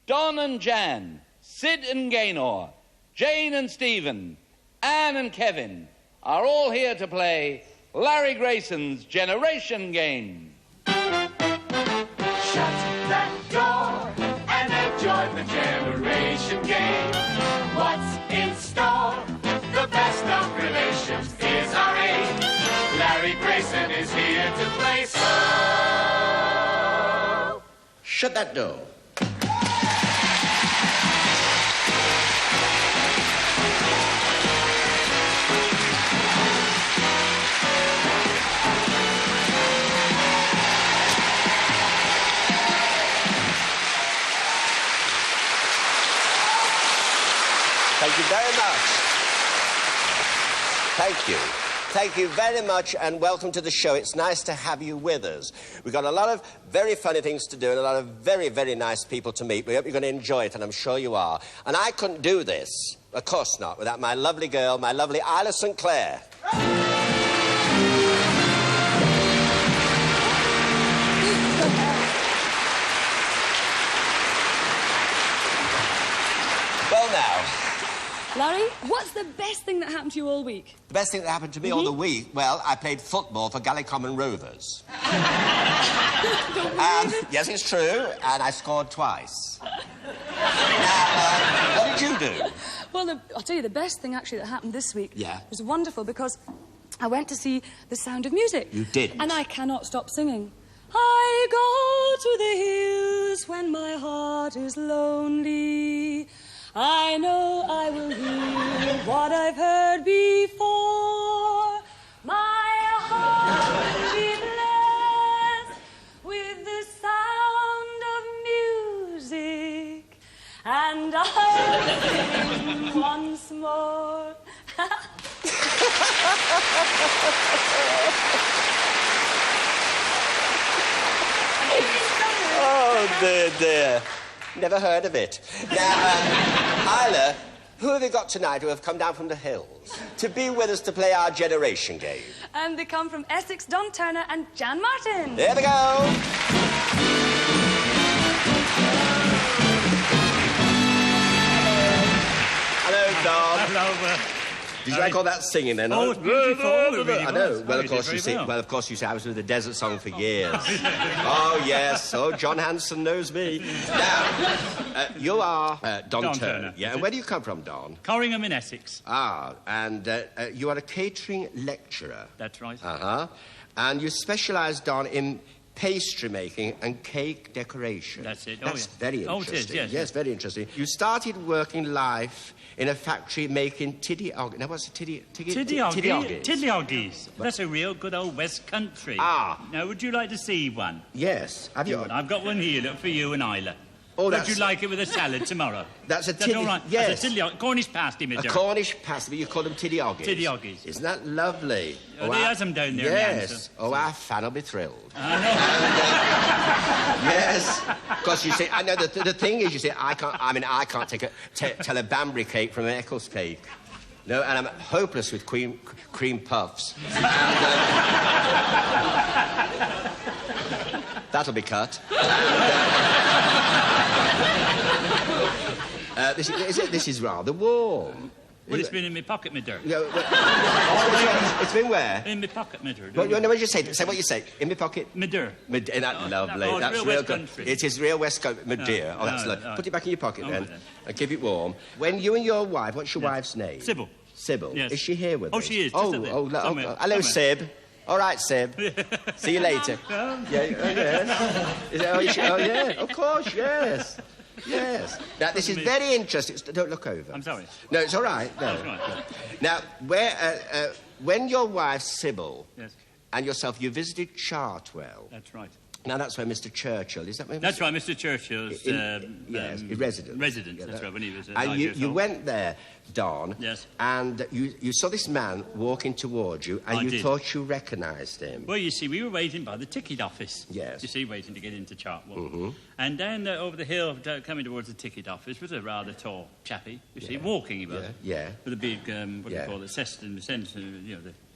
Don and Jan, Sid and Gaynor, Jane and Stephen, Anne and Kevin are all here to play Larry Grayson's Generation Game. Shut that door and enjoy the Generation Game. What's in store? The best of relations is our aim. Larry Grayson is here to play, so shut that door. Thank you very much. Thank you. Thank you very much, and welcome to the show. It's nice to have you with us. We've got a lot of very funny things to do and a lot of very, very nice people to meet. We hope you're going to enjoy it, and I'm sure you are. And I couldn't do this, of course not, without my lovely girl, my lovely Isla St. Clair. Well, now... Larry, what's the best thing that happened to you all week? The best thing that happened to me all the week? Well, I played football for Gallycommon Rovers. Yes, it's true, and I scored twice. Now, what did you do? Well, I'll tell you, the best thing, actually, that happened this week was wonderful, because I went to see The Sound of Music. You did? And I cannot stop singing. I go to the hills when my heart is lonely. I know I will hear what I've heard before. My heart will be blessed with the sound of music, and I'll sing once more. Oh, dear, dear. Never heard of it. Now, Isla, who have you got tonight who have come down from the hills to be with us to play our Generation Game? And they come from Essex, Don Turner and Jan Martin. There they go. Hello, Don. Hello. Did you like all that singing then? Oh, it's beautiful. I know. Well, of course you see. Well, of course you see. I was with the Desert Song for years. Oh yes. Oh, John Hanson knows me. Now, you are Don Turner. Yeah. And where do you come from, Don? Corringham in Essex. Ah, and you are a catering lecturer. That's right. And you specialise, Don, in pastry making and cake decoration. That's it. That's very interesting. Oh, it is, yes. Yes, very interesting. You started working life in a factory making tiddly-oggies. Now, what's a tiddly-oggies? Tiddly-oggies. That's a real good old West Country. Ah. Now, would you like to see one? Yes. Have you? I've got one here, look, for you and Isla. Oh, would you like it with a salad tomorrow? That's a tiddly... All right. Yes. That's a tiddly... Cornish pasty, Mr. A Cornish pasty, but you call them tiddly-oggies. Tiddly-oggies. Isn't that lovely? Oh, they has them down there. Yes. Oh, our fan will be thrilled. I know. Yes. Because, you see, I know the thing is, you see, I can't tell a Banbury cake from an Eccles cake. No, and I'm hopeless with cream puffs. And, that'll be cut. This is rather warm. Well, it's been in my pocket, my dirt. Yeah, it's been where? In my pocket, my dirt. Well, no, what you say? Say what you say. In my pocket? My dirt. That's lovely. Oh, that's real real West good. Country. It is real West Country. My dear. Oh, that's lovely. Put it back in your pocket then, and keep it warm. When you and your wife, what's your wife's name? Sybil. Sybil. Yes. Is she here with us? Oh, she is. Hello, Syb. All right, Syb. See you later. Yeah. Of course, yes. Yes. Now, this is very interesting. Don't look over. I'm sorry. No, it's all right. No. That's right. Now, when your wife, Sybil, yes, and yourself, you visited Chartwell. That's right. Now, that's where Mr. Churchill, is that where That's right, Mr. Churchill's... yes, his residence. Residence, that's right, when he was... And you went there, Don. Yes. And you saw this man walking towards you, and you thought you recognised him. Well, you see, we were waiting by the ticket office. Yes. You see, waiting to get into Chartwell. And down over the hill, coming towards the ticket office, was a rather tall chappie. You see, walking, he was. Yeah. With a big, what do you call it,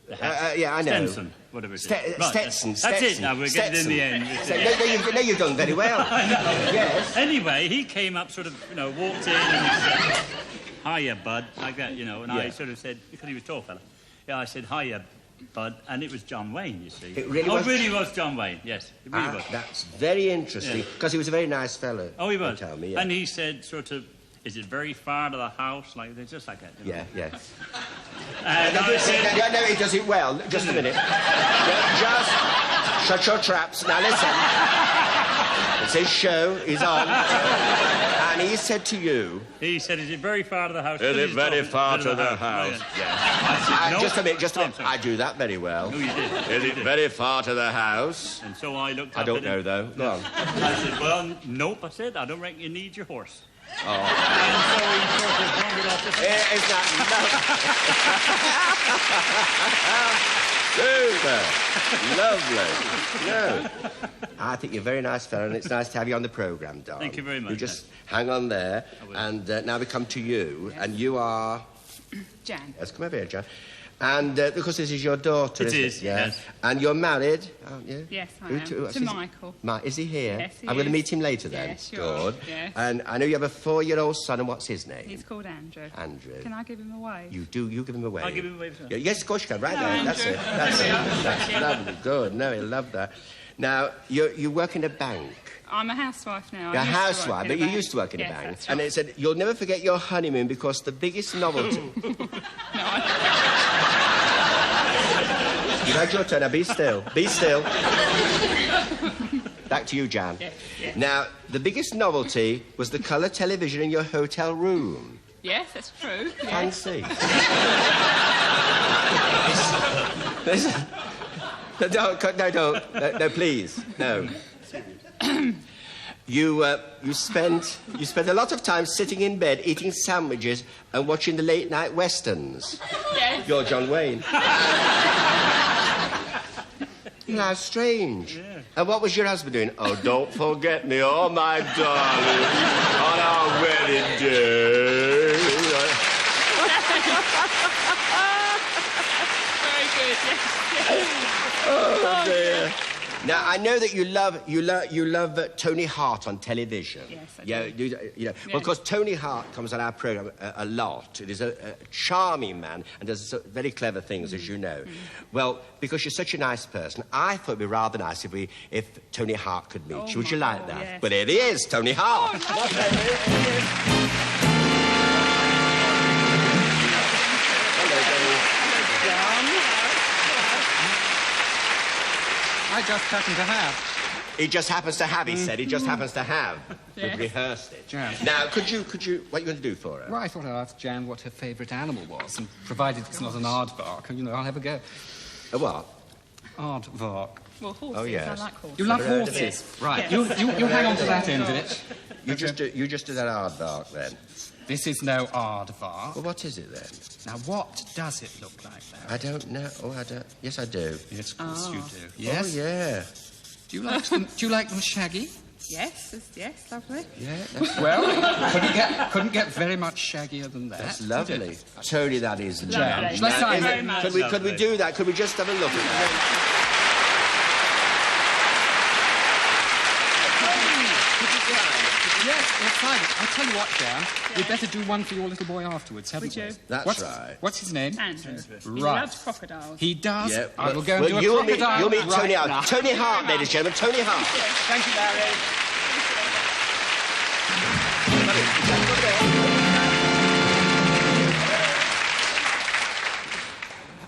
The hat. Yeah, I know. Stenson, whatever it is. Stetson. That's it. Now we're getting in the end. No, you've done very well. I know. Yes. Anyway, he came up, sort of, walked in and he said, "Hiya, bud," like that, and I sort of said, because he was a tall fella. Yeah, I said, "Hiya, bud," and it was John Wayne, you see. It really was? It really was John Wayne, yes. It really was. That's very interesting, because he was a very nice fellow. Oh, he was. Tell me, yeah. And he said, sort of, "Is it very far to the house?" Like, just like that. Yeah. And I said... No, he does it well. Just a minute. Just shut your traps. Now, listen. It's his show. He's on. And he said to you... He said, "Is it very far to the house?" Is it very far to the house? Yeah. I said, "No." Just a minute. I do that very well. No, you did. Is it very far to the house? And so I looked up I don't at know, him. though. Go on. I said, "Well, nope," I said. "I don't reckon you need your horse." Oh. And so he sort of wandered off the... Is that lovely? Super. Lovely. No. I think you're a very nice fellow, and it's nice to have you on the programme, darling. Thank you very much. You just hang on there, and now we come to you, and you are... Jan. Let's come over here, Jan. And because this is your daughter, It is, yes. And you're married, aren't you? Yes, I Who am. to- To Michael. Is he here? Yes, he I'm going to is. meet him later then. Yes, sure. Good. Yes. And I know you have a 4-year-old son, and what's his name? He's called Andrew. Andrew. Can I give him away? You do. You give him away. I'll give him away. Yeah, yes, of course you can. Right Hello, there. That's Andrew. it. That's it. That's lovely. Good. No, he'll love that. Now, you work in a bank. I'm a housewife now. You're a I used to work housewife, in but a you bank. used to work in a Yes, bank. that's And right. it said, you'll never forget your honeymoon because the biggest novelty... You've had your turn. Now, be still. Be still. Back to you, Jan. Yes. Now, the biggest novelty was the colour television in your hotel room. Yes, that's true. Yes. Fancy. No, please, no. You spent a lot of time sitting in bed eating sandwiches and watching the late night westerns. Yes. You're John Wayne. How strange. Yeah. And what was your husband doing? Oh, don't forget me, oh my darling, on our wedding day. Very good. Yes. Oh dear. Now I know that you love Tony Hart on television. Yes, I do. Yeah. Well, of course, Tony Hart comes on our programme a lot. It is a charming man and does very clever things, as you know. Well, because you're such a nice person, I thought it'd be rather nice if Tony Hart could meet you. Would you like that? Yes. But here he is, Tony Hart. I just happen to have. He just happens to have, he said. He just happens to have. Yes. We've rehearsed it. Jan. Now, could you, what are you going to do for her? Well, I thought I'd ask Jan what her favourite animal was, and provided it's not an aardvark, I'll have a go. A what? Aardvark. Well, horses. Oh, yes. I like horses. You love Never heard of horses? it. Right. Yes. You hang on to that end of it. You just do that aardvark, then. This is no aardvark. Well, what is it, then? Now, what does it look like, though? I don't know. Oh, I don't... Yes, I do. Yes, of course you do. Yes? Oh, yeah. Do you like them shaggy? Yes, lovely. Yeah, that's, Well, couldn't get very much shaggier than that. that's lovely. Tony, that is lovely. Lovely. Shall I sign Very it? much. Could we do that? Could we just have a look at that? Yes, we'll sign it. I'll tell you what, Jan. We'd better do one for your little boy afterwards, haven't we? That's right. What's his name? Andrew. He Right. loves crocodiles. He does. Yeah, I will go and do a you'll crocodile meet Tony right Hart. now. Tony Hart, ladies and gentlemen. Tony Hart. Thank you, Larry.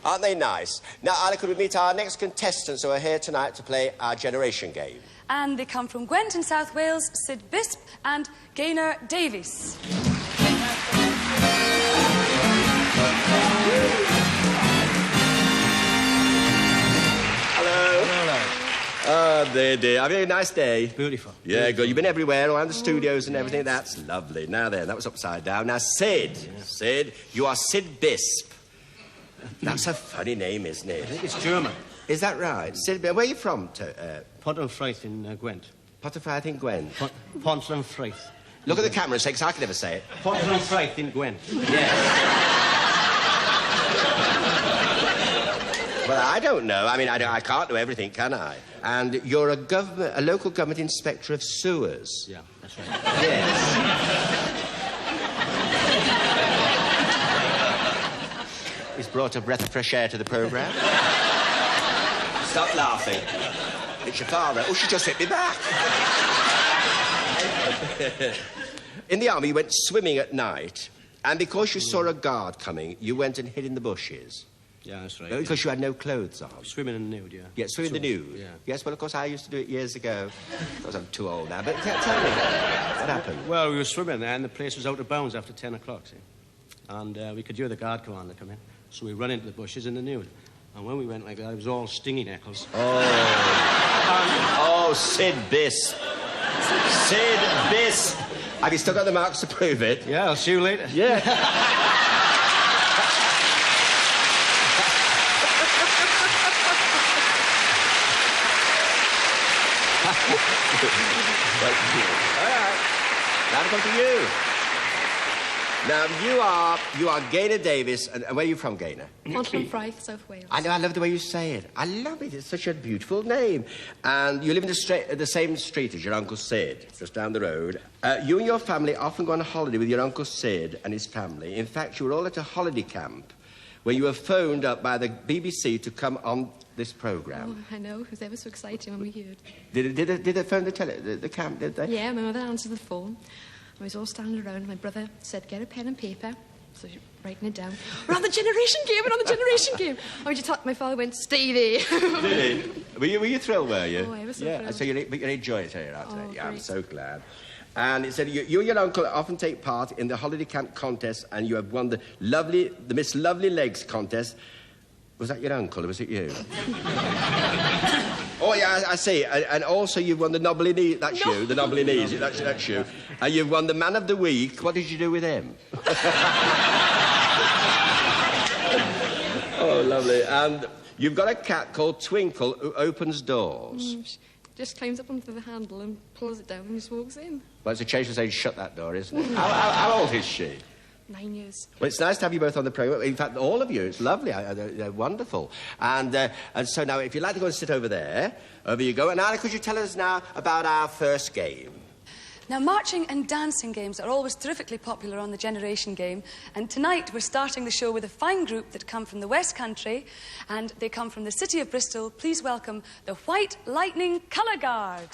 Aren't they nice? Now, Anna, could we meet our next contestants who are here tonight to play our generation game? And they come from Gwent in South Wales, Sid Bisp and Gaynor Davies. Hello. Oh, dear. Have you had a nice day? Beautiful. Yeah, good. You've been everywhere, around the studios and everything. That's lovely. Now then, that was upside down. Now, Sid. Sid, you are Sid Bisp. That's a funny name, isn't it? I think it's German. Is that right? Sid, where are you from? Pont-on-Frith in Gwent. Potterfire in Gwen. Pont-on-Frith. Look at the camera and say, 'cause I can never say it. Pont-on-Frith in Gwent. Yes. Well, I don't know. I mean, I can't know everything, can I? And you're a local government inspector of sewers. Yeah, that's right. Yes. He's brought a breath of fresh air to the programme. Stop laughing. It's your father. Oh, she just hit me back. In the army, you went swimming at night, and because you saw a guard coming, you went and hid in the bushes. Yeah, that's right. Because you had no clothes on. Swimming in the nude, yeah. Yeah, swimming in the nude. Yeah. Yes, well, of course, I used to do it years ago. Because I'm too old now. But tell me, what happened? Well, we were swimming there, and the place was out of bounds after 10 o'clock, see? And we could hear the guard commander come in. So we run into the bushes in the nude. And when we went like that, it was all stingy neckles. Oh, Sid Biss. Sid Biss. Have you still got the marks to prove it? Yeah, I'll see you later. Yeah. All right. Now to come to you. Now, you are Gaynor Davis, and where are you from, Gaynor? Montrose, South Wales. I know, I love the way you say it. I love it. It's such a beautiful name. And you live in the same street as your Uncle Sid, just down the road. You and your family often go on a holiday with your Uncle Sid and his family. In fact, you were all at a holiday camp where you were phoned up by the BBC to come on this programme. Oh, I know. It was ever so exciting when we heard. Did they phone the camp, did they? Yeah, my mother answered the phone. I was all standing around. My brother said, get a pen and paper. So she's writing it down. We're on the generation game, we're on the generation game. My father went, stay there. Did he? Were you thrilled, were you? Oh, I was so thrilled. So you enjoyed it here out today. Yeah, I'm so glad. And it said you and your uncle often take part in the holiday camp contest, and you have won the Miss Lovely Legs contest. Was that your uncle, or was it you? Oh, yeah, I see. And also you've won the Knobbly Knee. That's you, the Knobbly Knees. That's you. And you've won the Man of the Week. What did you do with him? Oh, lovely. And you've got a cat called Twinkle who opens doors. She just climbs up onto the handle and pulls it down and just walks in. Well, it's a change from saying shut that door, isn't it? How old is she? 9 years. Well, it's nice to have you both on the programme. In fact, all of you. It's lovely. They're wonderful. And so now, if you'd like to go and sit over there, over you go. And Anna, could you tell us now about our first game? Now, marching and dancing games are always terrifically popular on the Generation Game. And tonight, we're starting the show with a fine group that come from the West Country. And they come from the city of Bristol. Please welcome the White Lightning Colour Guard.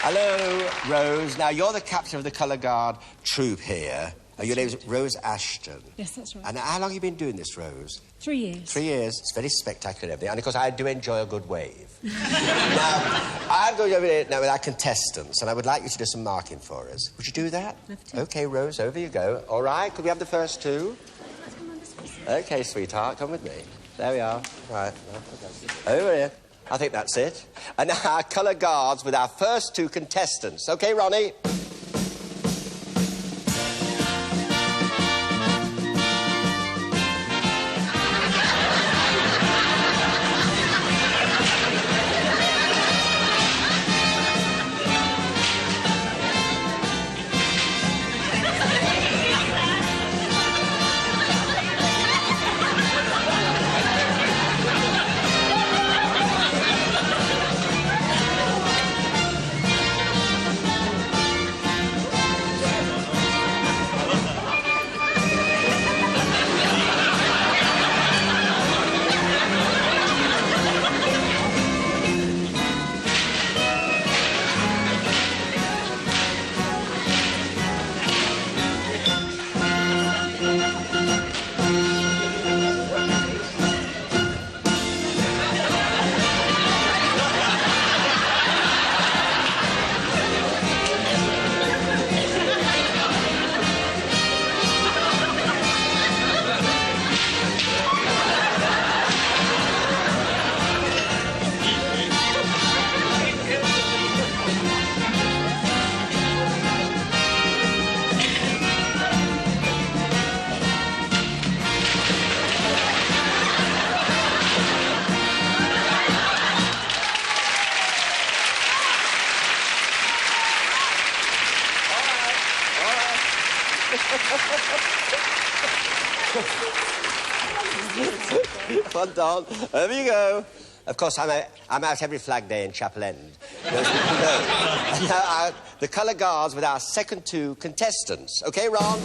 Hello, Rose. Now, you're the captain of the Colour Guard troop here. Your name's Rose Ashton. Yes, that's right. And how long have you been doing this, Rose? 3 years. 3 years. It's very spectacular, everything. And, of course, I do enjoy a good wave. Now, I'm going over here now with our contestants, and I would like you to do some marking for us. Would you do that? Love to. OK, Rose, over you go. All right, could we have the first two? OK, sweetheart, come with me. There we are. Right. Over here. I think that's it. And now our colour guards with our first 2 contestants. OK, Ronnie? Well done. Over you go. Of course, I'm out every flag day in Chapel End. Now, the colour guards with our second 2 contestants. OK, Ron?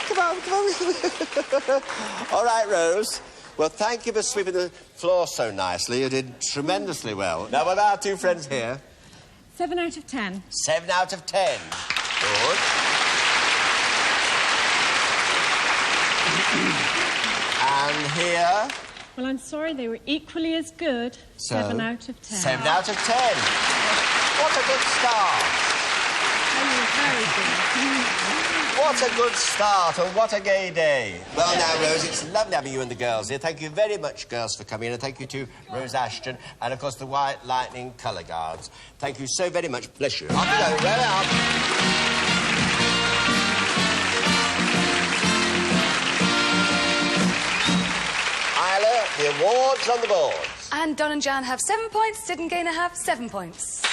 Come on. All right, Rose. Well, thank you for sweeping the floor so nicely. You did tremendously well. Now, what about our 2 friends here? 7 out of 10. 7 out of 10. Good. And here? Well, I'm sorry, they were equally as good. So, 7 out of 10. 7 out of 10. What a good start. Very good. What a good start, and what a gay day. Well, now, Rose, it's lovely having you and the girls here. Thank you very much, girls, for coming in, and thank you to Rose Ashton and, of course, the White Lightning Colour Guards. Thank you so very much. Bless you. Off you go. Right up. Isla, the awards on the board. And Don and Jan have 7 points. Sid and Gaynor have 7 points.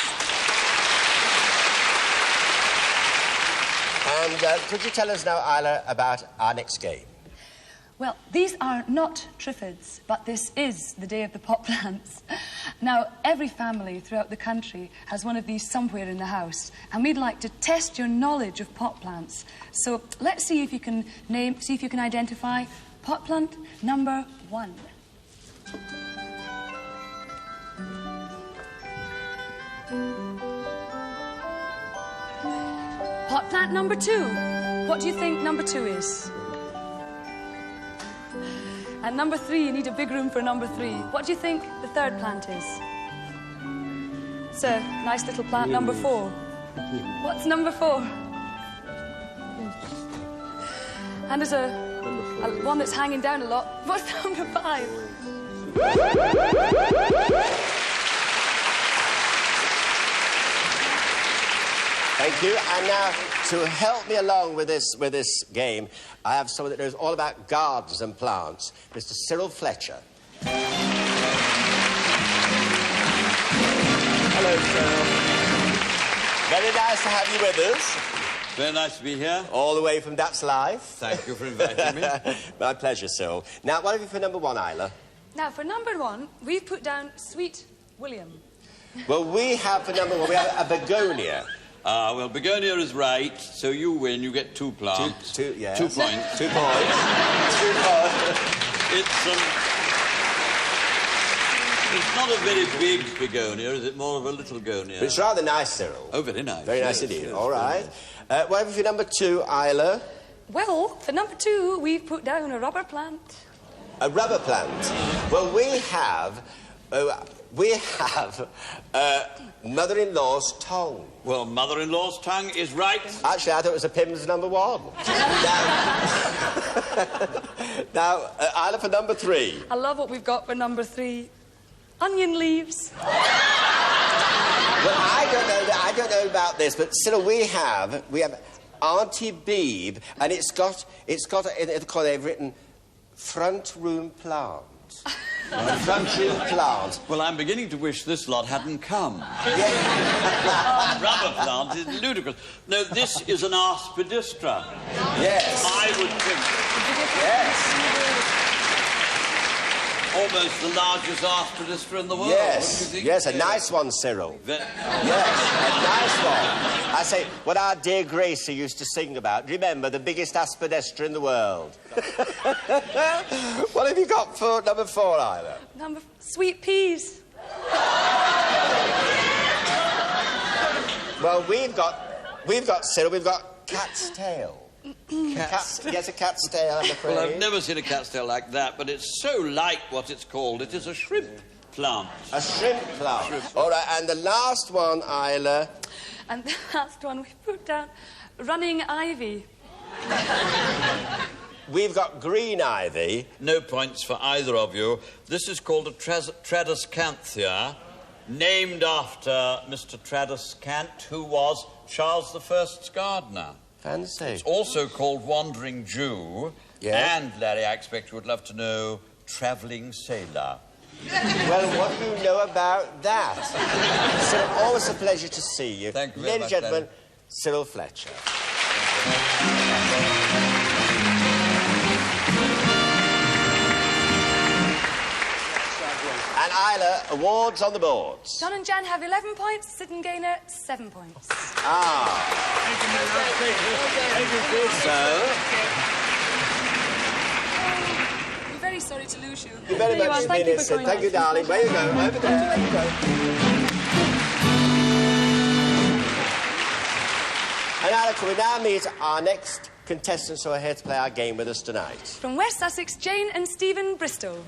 And could you tell us now, Isla, about our next game? Well, these are not triffids, but this is the day of the pot plants. Now, every family throughout the country has one of these somewhere in the house, and we'd like to test your knowledge of pot plants. So let's see if you can identify pot plant number 1. Pot plant number 2. what do you think number 2 is? And number 3, you need a big room for number 3. What do you think the 3rd plant is? It's a nice little plant, number 4. What's number 4? And there's a one that's hanging down a lot. What's number 5? Thank you. And now, to help me along with this game, I have someone that knows all about gardens and plants, Mr. Cyril Fletcher. Hello, Cyril. Very nice to have you with us. Very nice to be here. All the way from That's Life. Thank you for inviting me. My pleasure, Cyril. Now, what have you for number 1, Isla? Now, for number 1, we've put down Sweet William. Well, we have for number 1, we have a begonia. Well, begonia is right, so you win. You get 2 plants. Two, yes. 2 points. 2 points. 2 points. It's not a very big begonia, is it? More of a little begonia. But it's rather nice, Cyril. Oh, very nice. Very nice indeed. All right. What have you for number 2, Isla? Well, for number 2, we've put down a rubber plant. A rubber plant. Well, we have mother-in-law's tongue. Well, mother-in-law's tongue is right. Actually, I thought it was a Pim's number 1. Now, Isla for number 3. I love what we've got for number 3. Onion leaves. Well, I don't know about this, but Cyril, we have Auntie Beeb, and it's got they've written front room plant. Front room plant. Well, I'm beginning to wish this lot hadn't come. Rubber plant is ludicrous. No, this is an aspidistra. Yes. I would think. Yes. Almost the largest aspidistra in the world. Yes, yes, a nice one, Cyril. Yes, a nice one. I say, what our dear Grayson used to sing about. Remember, the biggest aspidistra in the world. What have you got for number 4, Isla? Sweet peas. Well, we've got Cyril, we've got cat's tail. Yes, a cat's tail, I'm afraid. Well, I've never seen a cat's tail like that, but it's so like what it's called. It is a shrimp plant. A shrimp plant. All right, and the last one, Isla. And the last one, we put down running ivy. We've got green ivy. No points for either of you. This is called a Tradescanthia, named after Mr. Tradescant, who was Charles I's gardener. Fancy. It's also called Wandering Jew. Yes. And, Larry, I expect you would love to know Travelling Sailor. Well, what do you know about that? Cyril, always a pleasure to see you. Thank you very much, Ladies and gentlemen, Larry. Cyril Fletcher. And Isla, awards on the boards. John and Jan have 11 points, Sid and Gaynor 7 points. I'm very sorry to lose you. You're very much Thank you for Sid. coming. Thank you, darling. Where you go? Over there. Where you go? And Isla, can we now meet our next contestants who are here to play our game with us tonight? From West Sussex, Jane and Stephen Bristol.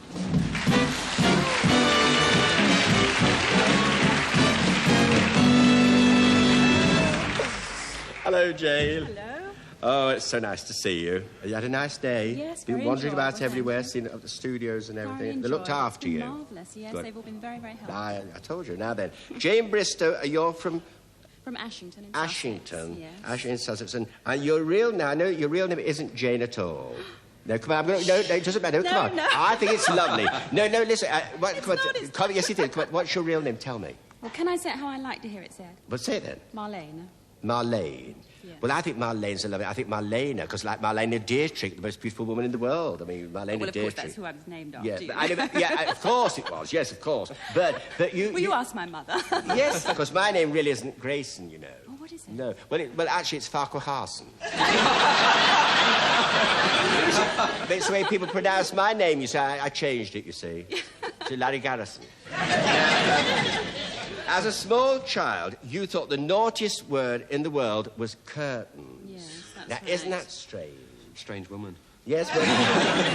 Hello, Jane. Hello. Oh, it's so nice to see you. You had a nice day? Yes, Been very wandering about enjoyable, everywhere, thank seen the studios and everything. Very They looked enjoyable. after It's you. been marvellous, yes. Good. They've all been very, very helpful. I told you. Now then, Jane Bristow, you're from From Ashington in Ashington. Sussex, yes. Ashington, Sussex. And your real name, I know your real name isn't Jane at all. No, come on. No, it doesn't matter. No, Come on. no. I think it's lovely. No, listen. It's Come on, yes, it is. Come on, what's your real name? Tell me. Well, can I say it how I like to hear it said? But say it then. Marlene. Marlene. Yeah. Well, I think Marlene's a lovely. I think Marlena, because like Marlena Dietrich, the most beautiful woman in the world. I mean, Marlena Well, of Dietrich. course, that's who I was named after. Yeah, you. but of course it was. Yes, of course. But you. Well, you asked my mother. Yes, because my name really isn't Grayson, you know. Oh, what is it? No. Well, actually, it's Farquharson. But it's the way people pronounce my name. You see, I changed it. You see, to Larry Garrison. As a small child, you thought the naughtiest word in the world was curtain. Yes, Now, isn't that strange? Strange woman. Yes, well,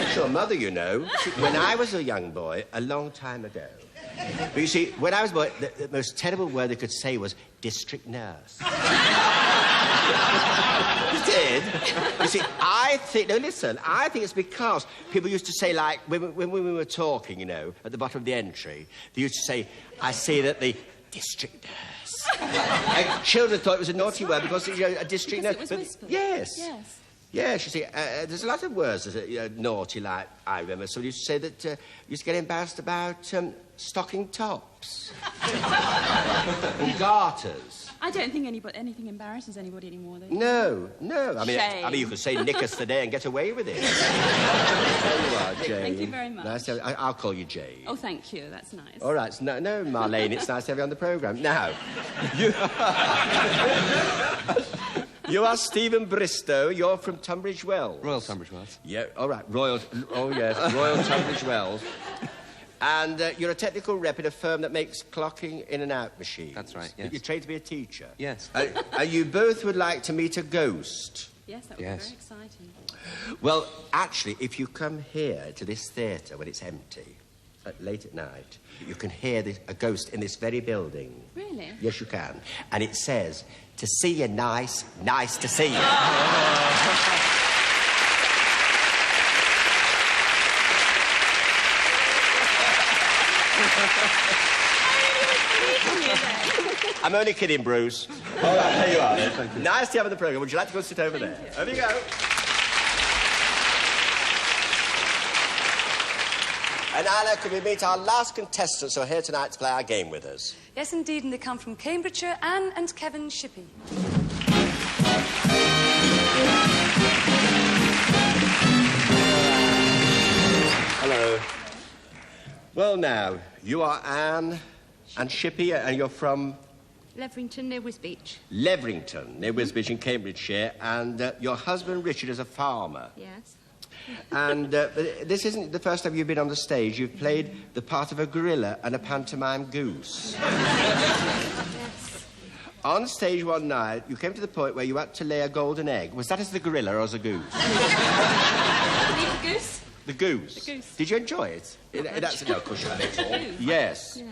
sure, mother, you know. When I was a young boy, a long time ago. But you see, when I was a boy, the most terrible word they could say was district nurse. You did? You see, I think... No, listen, I think it's because people used to say, like, when we were talking, you know, at the bottom of the entry, they used to say, I see that the district nurse... And children thought it was a naughty word because, you know, a district nurse... It was whispered. Yes. Yes. Yes, you see, there's a lot of words that are naughty, like, I remember somebody used to say that used to get embarrassed about stocking tops and garters. I don't think anything embarrasses anybody anymore, though. No. I mean, you could say knickers today and get away with it. There you are, Jane. Thank you very much. Nice to have, I'll call you Jane. Oh, thank you. That's nice. All right. No, Marlene, it's nice to have you on the programme. Now, you... You are Stephen Bristow. You're from Tunbridge Wells. Royal Tunbridge Wells. Yeah, all right. Royal Tunbridge Wells. And you're a technical rep in a firm that makes clocking in and out machines. That's right, yes. But you're trained to be a teacher. Yes. And you both would like to meet a ghost. Yes, that would be very exciting. Well, actually, if you come here to this theatre when it's empty, late at night, you can hear a ghost in this very building. Really? Yes, you can. And it says, to see you nice to see you. I'm only kidding, Bruce. All right, there you are. Thank you. Nice to have on the programme. Would you like to go sit over there? Over you go. And Isla, could we meet our last contestants who are here tonight to play our game with us? Yes, indeed, and they come from Cambridgeshire, Anne and Kevin Shippey. Hello. Well, now, you are Anne and Shippey, and you're from... Leverington, near Wisbeach. Leverington, near Wisbeach in Cambridgeshire, and your husband, Richard, is a farmer. Yes. And this isn't the first time you've been on the stage. You've played the part of a gorilla and a pantomime goose. Yes. On stage one night, you came to the point where you had to lay a golden egg. Was that as the gorilla or as a goose? The goose? The goose. The goose. Did you enjoy it? That's no cushion at all. Yes. Yeah.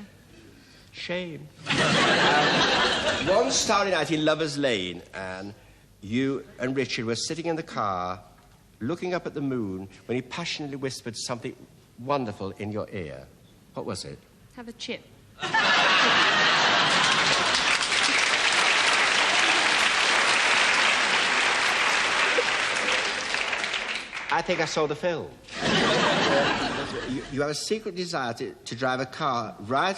Shame. One starry night in Lover's Lane, and you and Richard were sitting in the car, looking up at the moon, when he passionately whispered something wonderful in your ear. What was it? Have a chip. I think I saw the film. You have a secret desire to drive a car right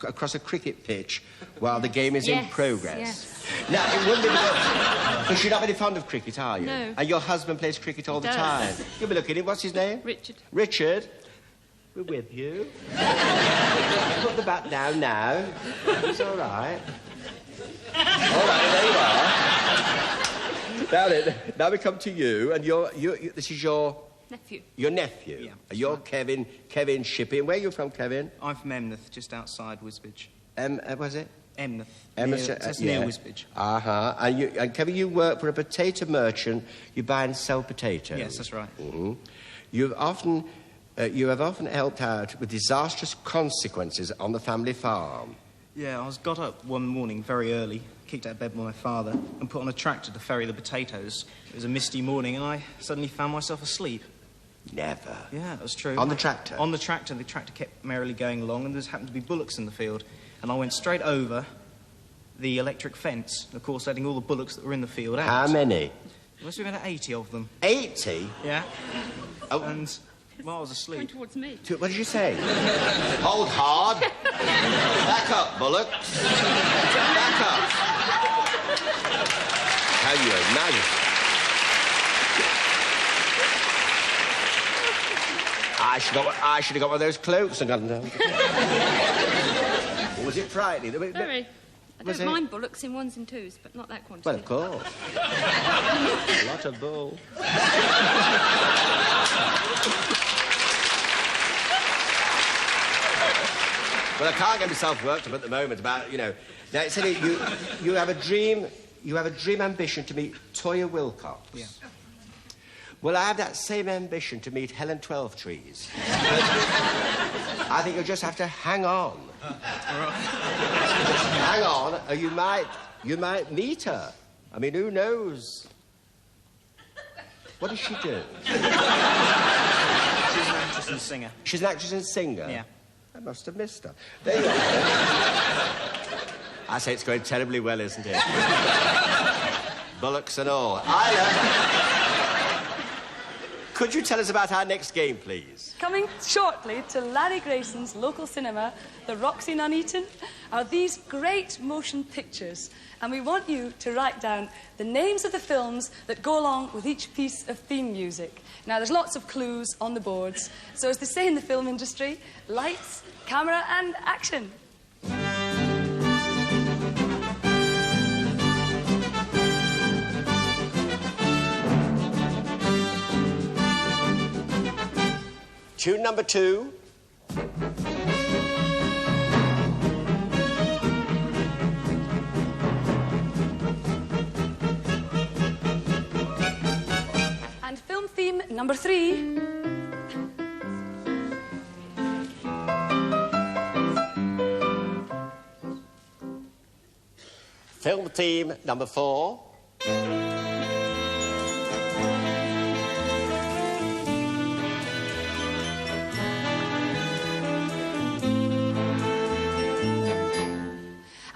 across a cricket pitch while the game is in progress. Yes. Now, it wouldn't be because you're not very fond of cricket, are you? No. And your husband plays cricket all the time. You'll be looking at him. What's his name? Richard. Richard, we're with you. Put the bat down now. It's all right. All right, there you are. Now we come to you, and this is your... Nephew. Your nephew? Yeah. You're Kevin Shippey. And where are you from, Kevin? I'm from Emneth, just outside Wisbeach. Was it? Emneth. That's near Wisbeach. Uh-huh. And Kevin, you work for a potato merchant. You buy and sell potatoes. Yes, that's right. Mm-hmm. You have often helped out with disastrous consequences on the family farm. Yeah, I was got up one morning very early, kicked out of bed by my father, and put on a tractor to ferry the potatoes. It was a misty morning, and I suddenly found myself asleep. Never. Yeah, that was true. On the tractor? On the tractor. The tractor kept merrily going along, and there happened to be bullocks in the field. And I went straight over the electric fence, of course, letting all the bullocks that were in the field out. How many? There must have been about 80 of them. 80? Yeah. Oh. And while I was asleep... Going towards me. What did you say? Hold hard. Back up, bullocks. Back up. Can you imagine? I should have got one of those cloaks and gone down. Was it frightening? Very. I don't mind bullocks in ones and twos, but not that quantity. Well, of course. A lot of bull. Well, I can't get myself worked up at the moment about, Now, it's only you have a dream you have a dream ambition to meet Toyah Wilcox. Yeah. Well, I have that same ambition to meet Helen Twelvetrees. I think you'll just have to hang on. Hang on, or you might meet her. I mean, who knows? What does she do? She's an actress and singer. She's an actress and singer? Yeah. I must have missed her. There you go. I say it's going terribly well, isn't it? Bullocks and all. Isla, could you tell us about our next game, please? Coming shortly to Larry Grayson's local cinema, the Roxy Nuneaton, are these great motion pictures. And we want you to write down the names of the films that go along with each piece of theme music. Now, there's lots of clues on the boards. So, as they say in the film industry, lights, camera, and action. Tune number 2. And film theme number 3. Film theme number 4.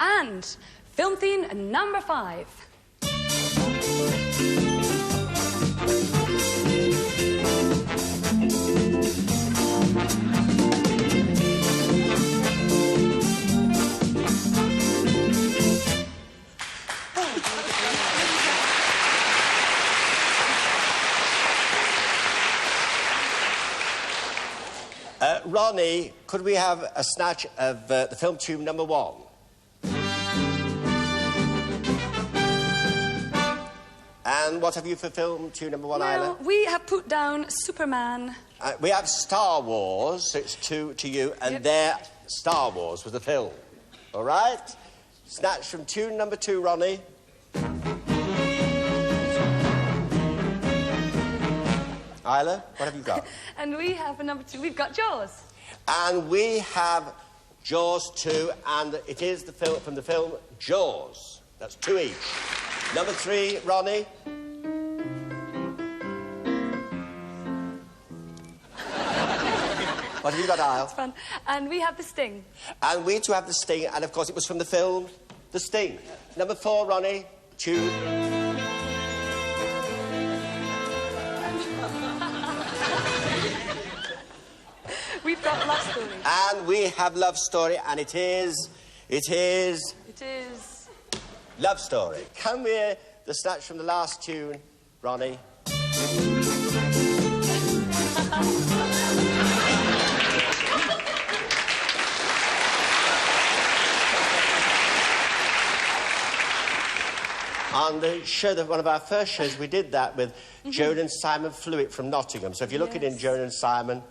And film theme number 5. Ronnie, could we have a snatch of the film tune number 1? And what have you for film tune number 1, Isla? Well, we have put down Superman. We have Star Wars, so it's 2 to you, and there, Star Wars was the film. All right? Snatch from tune number 2, Ronnie. Isla, what have you got? And we have a number 2. We've got Jaws. And we have Jaws 2, and it is the film from the film Jaws. That's 2 each. Number 3, Ronnie. What have you got, Isle? It's fun. And we have The Sting. And we too have The Sting, and of course it was from the film The Sting. Number 4, Ronnie. Tune. We've got Love Story. And we have Love Story, and it is... Love Story. Can we hear the snatch from the last tune, Ronnie? On the show, one of our first shows, we did that with Joan and Simon Flewitt from Nottingham. So if you're looking in Joan and Simon,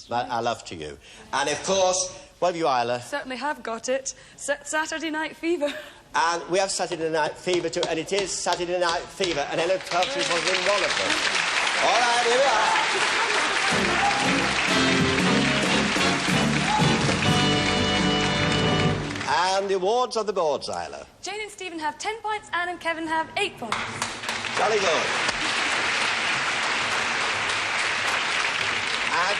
right. Our love to you. And of course, what have you, Isla? Certainly have got it. Saturday Night Fever. And we have Saturday Night Fever too, and it is Saturday Night Fever, and Helen Twelvetrees was in one of them. All right, here we are. And the awards on the boards, Isla. Jane and Stephen have 10 points, Anne and Kevin have 8 points. Jolly good. And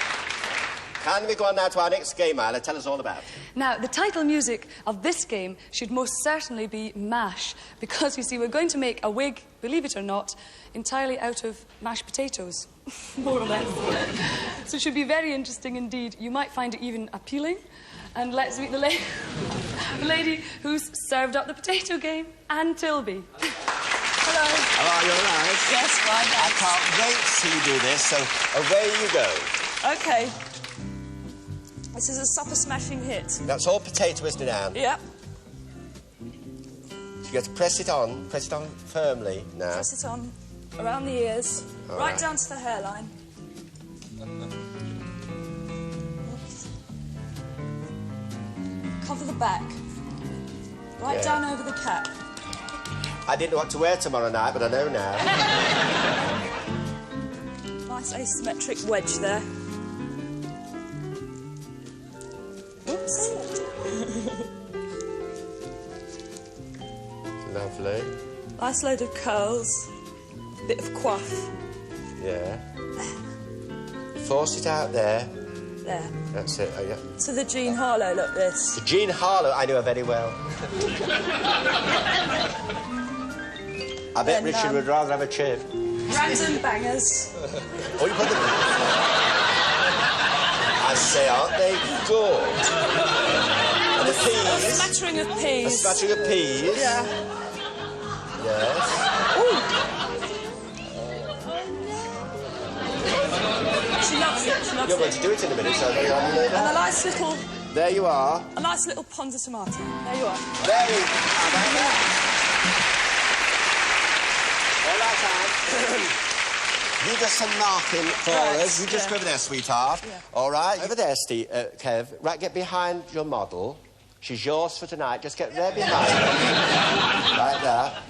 can we go on now to our next game, Isla? Tell us all about it. Now, the title music of this game should most certainly be MASH, because, you see, we're going to make a wig, believe it or not, entirely out of mashed potatoes, more or less. So it should be very interesting indeed. You might find it even appealing. And let's meet the lady who's served up the potato game, Anne Tilby. Hello. Hello, you're all right? Yes, right. I can't wait to see you do this, so away you go. OK. This is a supper-smashing hit. That's all potato, isn't it, Anne? Yep. So you have to press it on firmly now. Press it on around the ears, right down to the hairline. Cover the back. Right down over the cap. I didn't know what to wear tomorrow night, but I know now. Nice asymmetric wedge there. Oops. Lovely. Nice load of curls. Bit of coif. Yeah. Force it out there. There. That's it. Oh, yeah. To the Jean Harlow look, this. The Jean Harlow, I know her very well. I bet Richard would rather have a chiv. Random bangers. Oh, you put them... I say, aren't they good? And the peas... A smattering of peas. A smattering of peas. Yeah. Yes. Ooh. She loves it, she loves You're going it. to do it in a minute, so there you are. And a nice little... There you are. A nice little ponza tomato. There you are. There you are. All right, Anne. You just some marking for us. You just go over there, sweetheart. Yeah. All right? Over there, Steve, Kev. Right, get behind your model. She's yours for tonight. Just get there behind her. Like that.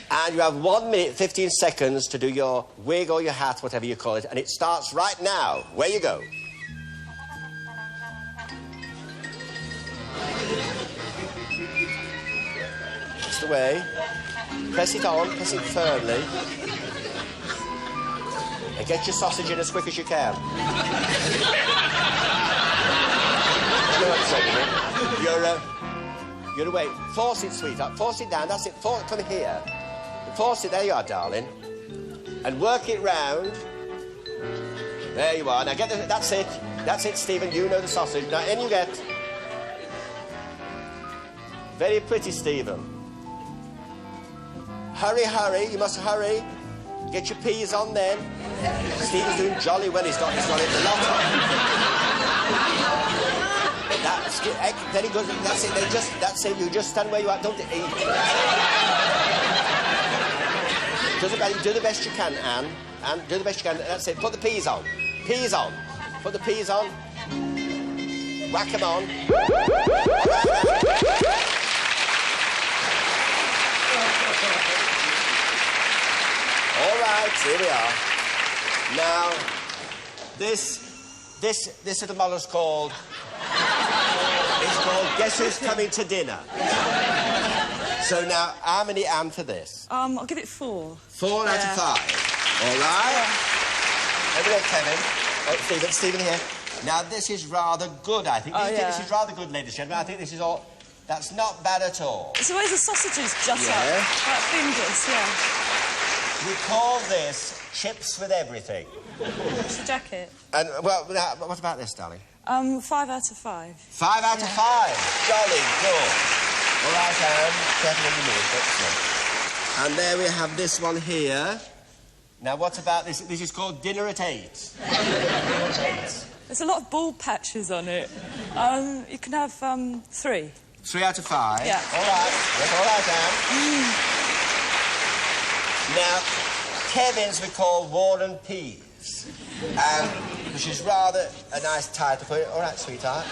And you have 1 minute, 15 seconds to do your wig or your hat, whatever you call it, and it starts right now. Where you go. That's the way. Press it on, press it firmly. And get your sausage in as quick as you can. You're away. Force it, sweetheart. Force it down. That's it. Come here. Force it. There you are, darling. And work it round. There you are. Now get the... That's it. That's it, Stephen. You know the sausage. Now in you get. Very pretty, Stephen. Hurry, hurry. You must hurry. Get your peas on then. Stephen's doing jolly well. He's got it a lot on. That's very good. That's it. That's it. You just stand where you are. Don't eat. Do the best you can, Anne. Anne, do the best you can. That's it. Put the peas on. Peas on. Put the peas on. Whack them on. All right, here we are. Now, this little model is called... It's called Guess Who's Coming to Dinner. So now, how many am for this? I'll give it 4. 4 out of 5. All right. Over there, Kevin. Oh, Stephen here. Now, this is rather good, I think. This is rather good, ladies and gentlemen. I think this is all... That's not bad at all. It's the way the sausages jut up. Like fingers, yeah. We call this chips with everything. It's a jacket. And, well, now, what about this, darling? 5 out of 5. 5 out of 5. Jolly good. All right, Anne. Careful in the move. Excellent. And there we have this one here. Now, what about this? This is called Dinner at 8. There's a lot of ball patches on it. You can have 3. 3 out of 5? Yeah. All right. That's all right, Anne. Now, Kevin's we call War and Peas. Which is rather a nice title for it. All right, sweetheart.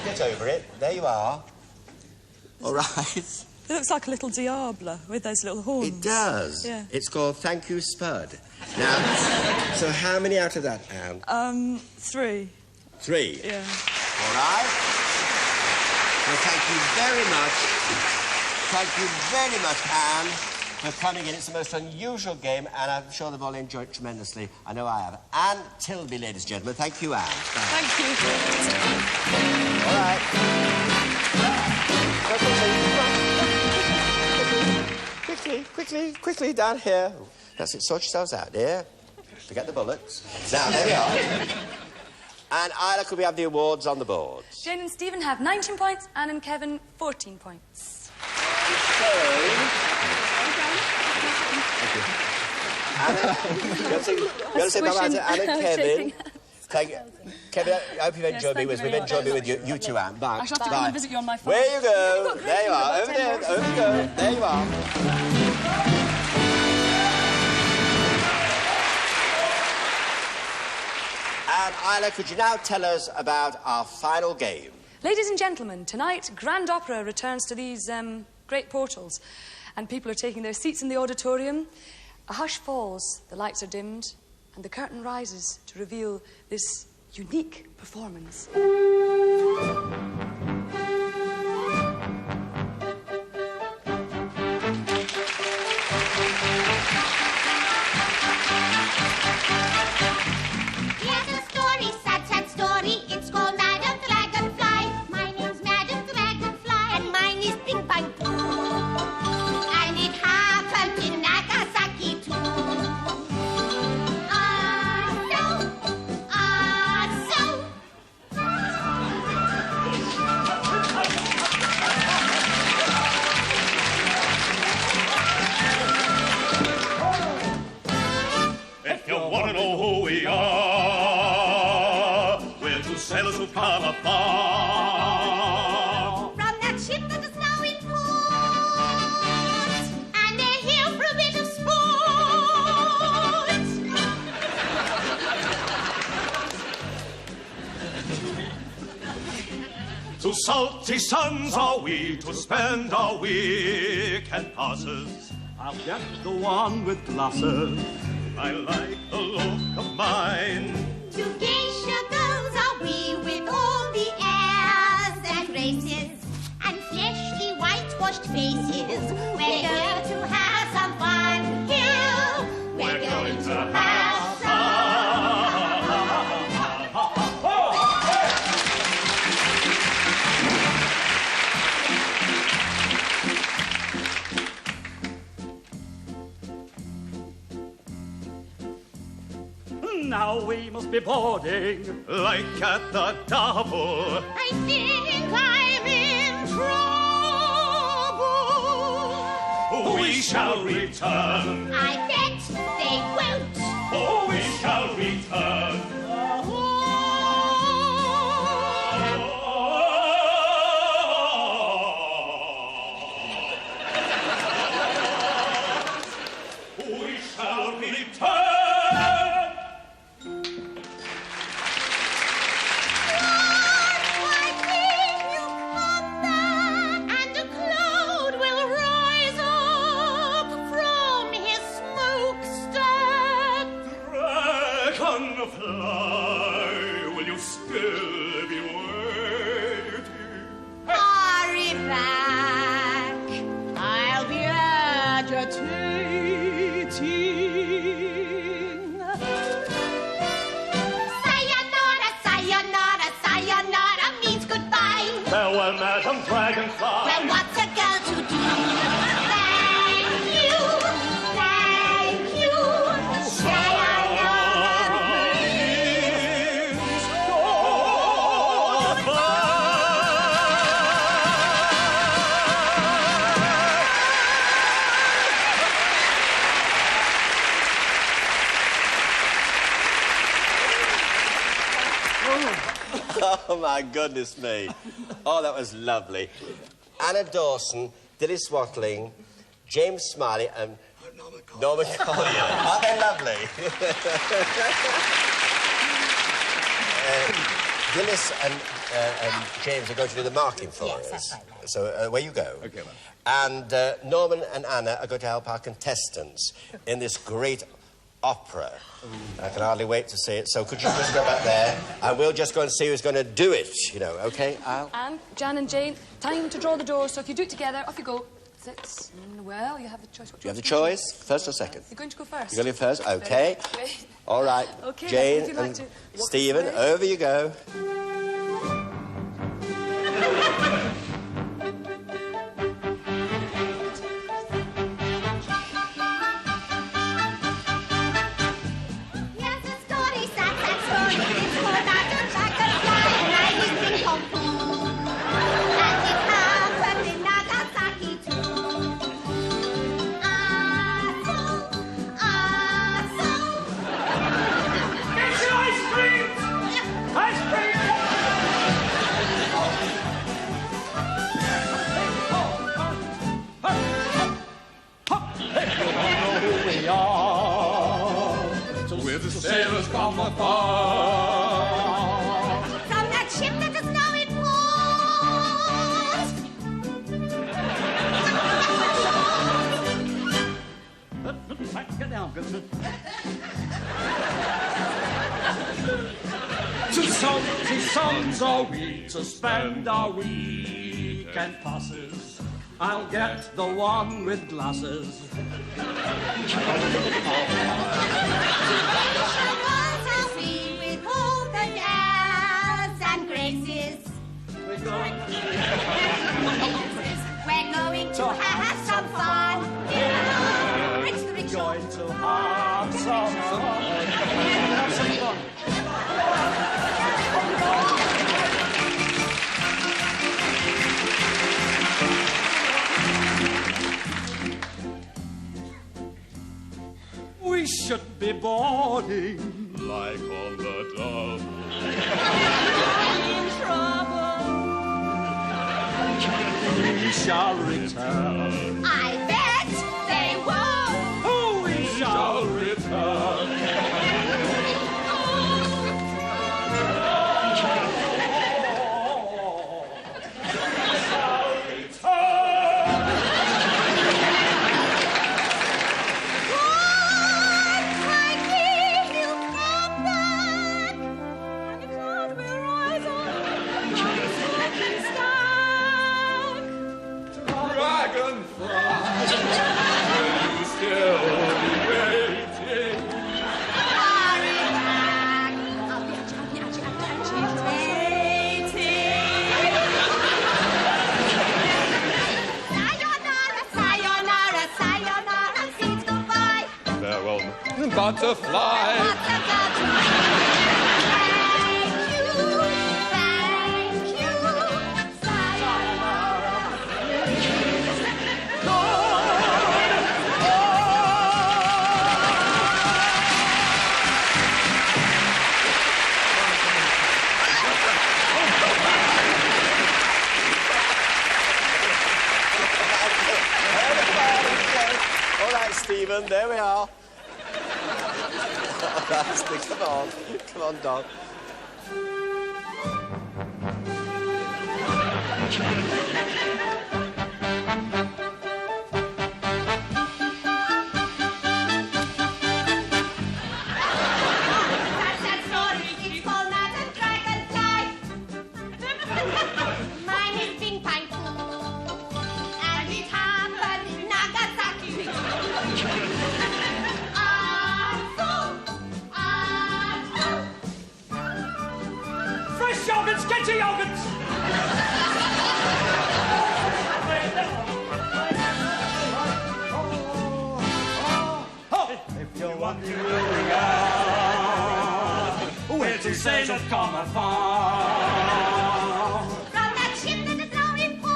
Get over it. There you are. All right. It looks like a little Diablo with those little horns. It does. Yeah. It's called Thank You, Spud. Now, so how many out of that, Anne? 3. 3? Yeah. All right. Well, thank you very much. Thank you very much, Anne, for coming in. It's the most unusual game, and I'm sure they've all enjoyed it tremendously. I know I have. Anne Tilby, ladies and gentlemen. Thank you, Anne. Thank you. All right. Quickly, down here. That's it. Sort yourselves out, dear. Forget the bullets. Now, there we are. And Isla, could we have the awards on the boards? Jane and Stephen have 19 points, Anne and Kevin 14 points. Anna, you want to say bye-bye to Anna and Kevin? Thank you. Kevin, I hope you've enjoyed me with us. We've enjoyed me with you too, Anne. Bye. I shall have to come and visit you on my farm. Where you go? There you are. Over there. Over you go. There you are. And Isla, could you now tell us about our final game? Ladies and gentlemen, tonight, Grand Opera returns to these great portals, and people are taking their seats in the auditorium. A hush falls, the lights are dimmed, and the curtain rises to reveal this unique performance. Here's a story, sad, sad story. It's called Madam Dragonfly. My name's Madam Dragonfly, and mine is Ping Pong Poo. And it happened in Nagasaki too. If you want to know who we are, we're two sailors who've come afar. From that ship that is now in port, and they're here for a bit of sport. Two salty sons are we to spend our weekend passes. I'll get the one with glasses. I like the look of mine. Two geisha girls are we with all the airs and graces and fleshly whitewashed faces. We're going to have some fun here. We're going to have some Now we must be boarding like at the double. I think I'm in trouble. We shall return. I bet they won't. Oh, we shall return. We shall return. Dragonfly, will you still be waiting? Hurry back, I'll be agitating. Sayonara, sayonara, sayonara means goodbye. Farewell, Madam Dragonfly. Well, what's a girl to do? Thank you, thank you. Oh, my goodness me. Oh, that was lovely. Anna Dawson, Dilys Watling, James Smiley, and Norman Collier. Aren't they lovely? Dilys and James are going to do the marking for us. That's right. So, away you go. Okay, well. And Norman and Anna are going to help our contestants in this great opera. I can hardly wait to see it. So could you just go back there, and we'll just go and see who's going to do it, you know, OK, Al? And Jan and Jane, time to draw the doors, so if you do it together, off you go. Six. Well, you have the choice. What You have the choice, first or second? You're going to go first. You're going to go first? OK. Great. All right. OK, Jane if you'd like and to walk Stephen, this way. over you go. Here's a story, sad, sad story. It's called Madam Dragonfly, and I was Ping Pong Poo. And it happened in Nagasaki too. Get your ice cream! Ice cream! plans are we to spend our weekend passes? I'll get the one with glasses. With all the airs and graces. We're going to have some fun. It's the rickshaw. Going to have some fun. Have some fun. We should be boarding like on the double. In trouble. We shall return. I bet they won't. Oh, we shall return. Butterfly. All right, Stephen, there we are. Come on. Come on, Don. That story is called Mother Dragonfly. Mine is Ping Pong. And it happened in Nagasaki. Fresh yogurts, get your yogurts! If you want to where to sail has come afar. From that ship that is now in port.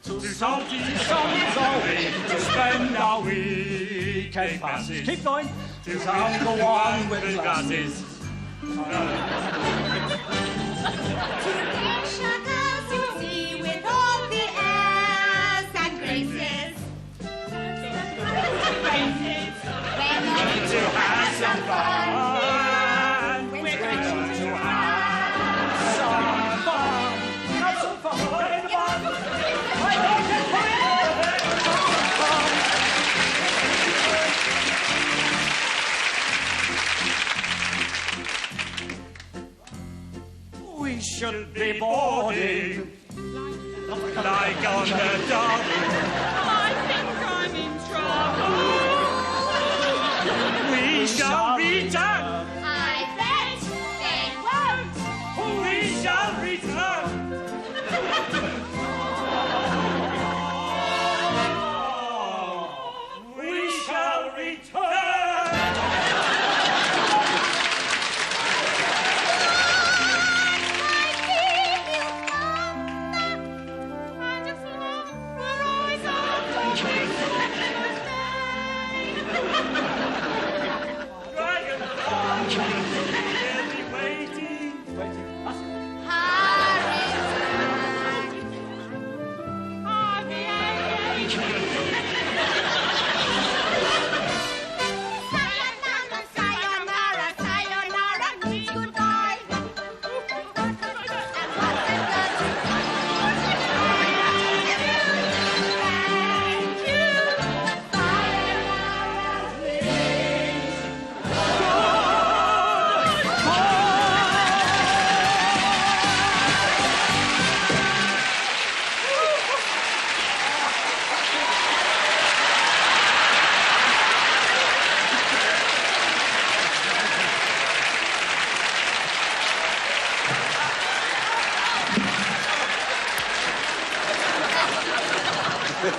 To salty songs are we to spend our weekend passes. Keep going. To have the one with glasses. Shuttles you see with all the airs and graces. We're going to have some fun. We're going to have some fun. Have some fun. We should be boarding like on the double. I think I'm in trouble. We shall return. I bet they won't. We shall return. We shall return.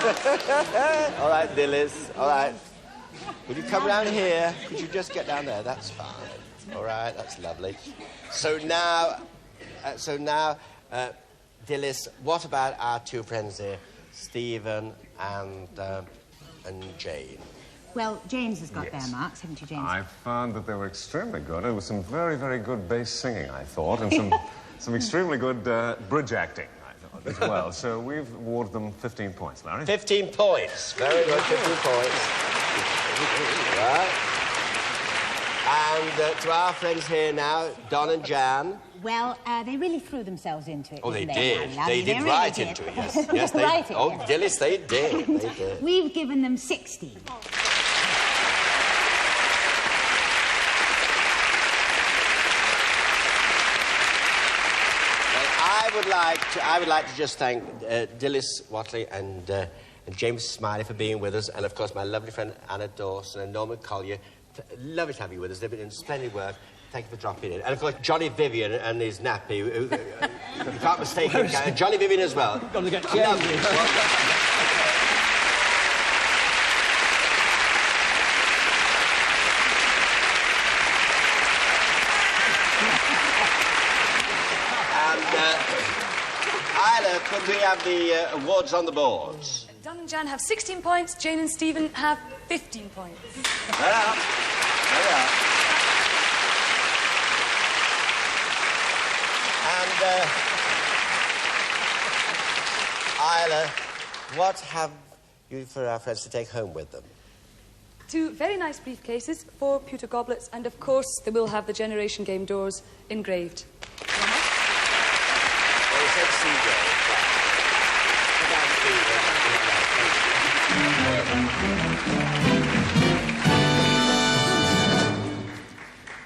All right, Dilys. All right. Would you come round here? Could you just get down there? That's fine. All right, that's lovely. So now, Dilys, what about our two friends here, Stephen and Jane? Well, James has got their marks, haven't you, James? I found that they were extremely good. It was some very, very good bass singing, I thought, and some extremely good bridge acting, I thought, as well. So we've awarded them 15 points, Larry. 15 points. Very good, 15 points. Right. And to our friends here now, Don and Jan. Well, they really threw themselves into it. Oh, they didn't did. They did really right did. into it, yes. Yes, they Right Oh, yes. Dilys, they did. They did. We've given them 60. I would like to just thank Dilys, Watling, and James Smiley for being with us, and of course my lovely friend Anna Dawson and Norman Collier. Lovely to have you with us. They've been doing splendid work. Thank you for dropping in. And of course Johnny Vivyan and his nappy. You can't mistake him. Johnny Vivyan as well. Got to get changed. Isla, could we have the awards on the boards? Don and Jan have 16 points. Jane and Stephen have 15 points. There they are. There they are. And, Isla, what have you for our friends to take home with them? 2 very nice briefcases, 4 pewter goblets, and of course they will have the Generation Game doors engraved.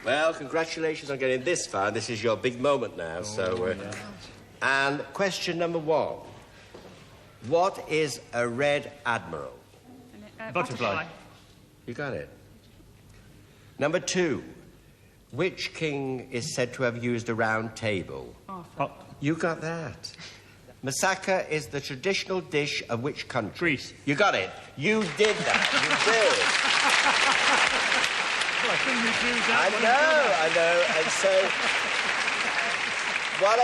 Well, congratulations on getting this far. This is your big moment now. And question number 1. What is a red admiral? Butterfly. You got it. Number 2. Which king is said to have used a round table? You got that. Moussaka is the traditional dish of which country? Greece. You got it. You did that. You did. Well, I couldn't refuse that. I know. And so, what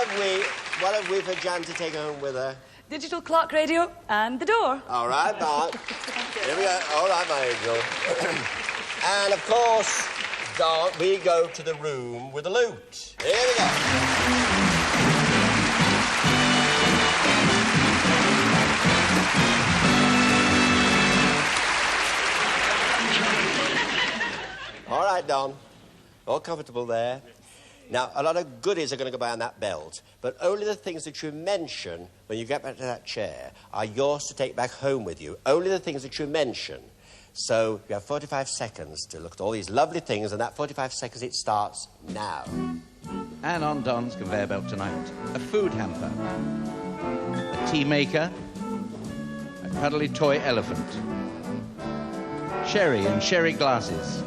have we for Jan to take home with her? Digital clock radio and the door. All right, Mark. Here we go. All right, my angel. And, of course, Don, we go to the room with the loot. Here we go. All right, Don. All comfortable there. Now, a lot of goodies are going to go behind that belt, but only the things that you mention when you get back to that chair are yours to take back home with you. Only the things that you mention. So you have 45 seconds to look at all these lovely things, and that 45 seconds, it starts now. And on Don's conveyor belt tonight, a food hamper, a tea maker, a cuddly toy elephant, sherry and sherry glasses,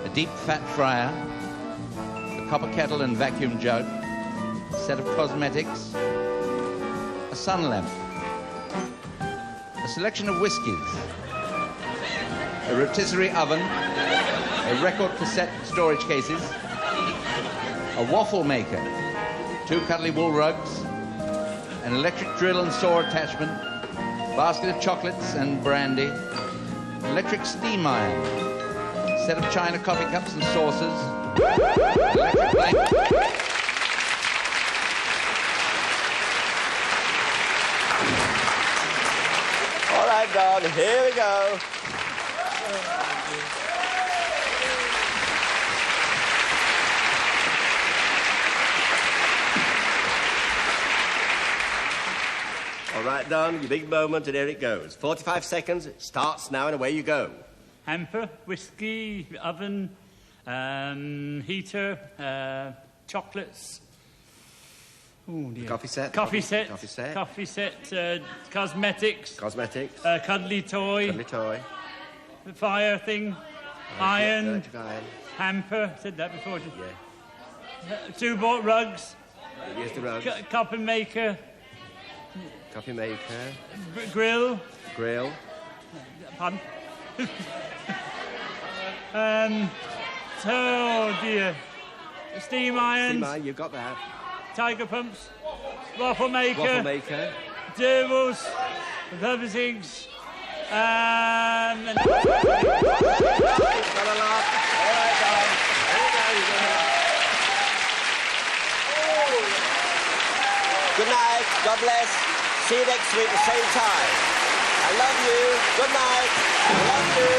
a deep fat fryer, a copper kettle and vacuum jug, a set of cosmetics, a sun lamp, a selection of whiskies, a rotisserie oven, a record cassette storage cases, a waffle maker, 2 cuddly wool rugs, an electric drill and saw attachment, basket of chocolates and brandy, electric steam iron, set of china coffee cups and saucers, electric blanket. All right, Don, here we go. All right, Don, your big moment, and here it goes. 45 seconds, it starts now, and away you go. Hamper, whiskey, oven, heater, chocolates. Oh, dear. Coffee set. Cosmetics. Cuddly toy. The fire thing. Iron. Hamper. Said that before. Yeah. 2 bought rugs. Here's the rugs. Copper maker. Coffee maker. Grill. Grill. Pardon? Oh dear. Steam irons. Steam iron, you got that. Tiger pumps. Waffle maker. Waffle maker. Gerbils. Rubber sinks. And... Got a lot. All right, guys. Good night. God bless. See you next week at the same time. I love you. Good night. I love you.